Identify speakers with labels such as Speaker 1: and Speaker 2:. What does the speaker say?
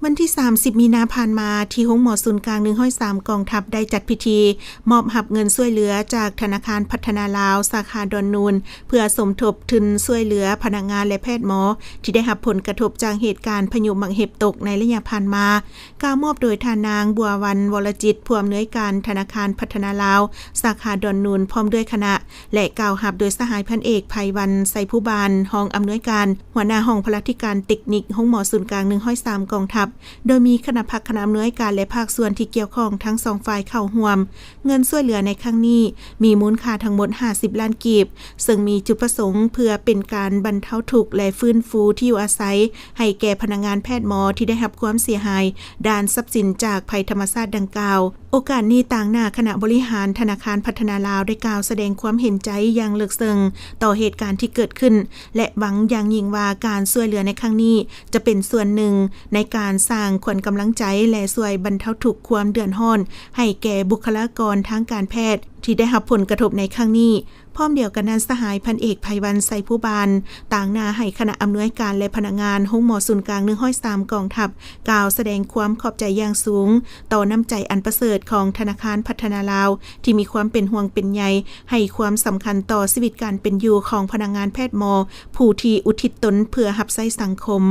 Speaker 1: วันที่ 30 มีนาผ่านมาที่ห้องหมอศูนย์กลาง103กองทัพได้จัดพิธีมอบหับเงินช่วยเหลือจากธนาคารพัฒนาลาวสาขาดอนนูนเพื่อสมทบทุนช่วยเหลือพนักงานและแพทย์หมอที่ได้รับผลกระทบจากเหตุการณ์พายุหมังเห็บตกในระยะผ่านมากล่าวมอบโดยทานางบัววรรณวรจิตผู้อำนวยการธนาคารพัฒนาลาวสาขาดอนนูนพร้อมด้วยคณะและกล่าวหับโดยสหายพันเอกไพวันไสผู้บานห้องอำนวยการหัวหน้าห้องพลธิการเทคนิคห้องหมอศูนย์กลาง103กองทัพโดยมีคณะพักคณะอำนวยการและภาคส่วนที่เกี่ยวข้องทั้งสองฝ่ายเข้าร่วมเงินช่วยเหลือในครั้งนี้มีมูลค่าทั้งหมด50ล้านกีบซึ่งมีจุดประสงค์เพื่อเป็นการบรรเทาทุกข์และฟื้นฟูที่อยู่อาศัยให้แก่พนักงานแพทย์หมอที่ได้รับความเสียหายด้านทรัพย์สินจากภัยธรรมชาติดังกล่าวโอกาสนี้ต่างหน้าคณะบริหารธนาคารพัฒนาลาวได้กล่าวแสดงความเห็นใจอย่างลึกซึ้งต่อเหตุการณ์ที่เกิดขึ้นและหวังอย่างยิ่งว่าการช่วยเหลือในครั้งนี้จะเป็นส่วนหนึ่งในการสร้างขวัญกำลังใจและช่วยบรรเทาทุกข์ความเดือดร้อนให้แก่บุคลากรทางการแพทย์ที่ได้รับผลกระทบในครั้งนี้พร้อมเดียวกันนั้นสหายพันเอกไพวันไสผู้บานต่างหน้าให้คณะอำนวยการและพนักงานห้องหมอศูนย์กลาง103กองทัพกล่าวแสดงความขอบใจอย่างสูงต่อน้ำใจอันประเสริฐของธนาคารพัฒนาลาวที่มีความเป็นห่วงเป็นใยให้ความสำคัญต่อชีวิตการเป็นอยู่ของพนักงานแพทย์หมอผู้ที่อุทิศตนเพื่อรับใช้สังคม